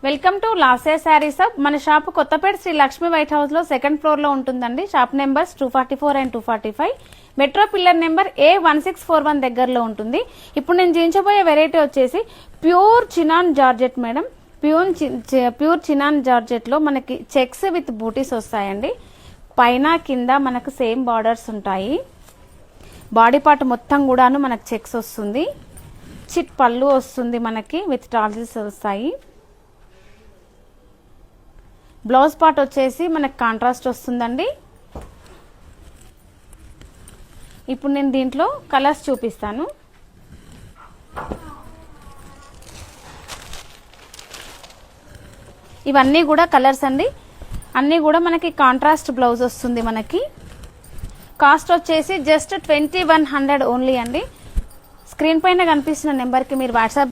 Welcome to Lase sarees hub. మన shop Kothapet Sri Lakshmi white house లో second floor లో ఉంటుందండి. Shop numbers 244 and 245. Metro pillar number A1641 దగ్గరలో ఉంటుంది. ఇప్పుడు నేను చూపించబోయే వెరైటీ వచ్చేసి pure chinon georgette madam. Pure chinon georgette లో మనకి చెక్స్ విత్ బూటీస్ వస్తాయండి. పైన కింద మనకు సేమ్ బార్డర్స్ ఉంటాయి. బాడీ పార్ట్ మొత్తం కూడాను మనకు చెక్స్ వస్తుంది. చిట్ పళ్ళు వస్తుంది మనకి విత్ టాజిల్స్ వస్తాయి. బ్లౌజ్ పార్ట్ వచ్చేసి మనకి కాంట్రాస్ట్ వస్తుందండి. ఇప్పుడు నేను దీంట్లో కలర్స్ చూపిస్తాను. ఇవన్నీ కూడా కలర్స్ అండి. అన్నీ కూడా మనకి కాంట్రాస్ట్ బ్లౌజ్ వస్తుంది. మనకి కాస్ట్ వచ్చేసి జస్ట్ 2100 ఓన్లీ అండి. స్క్రీన్ పైన కనిపిస్తున్న నెంబర్కి మీరు వాట్సాప్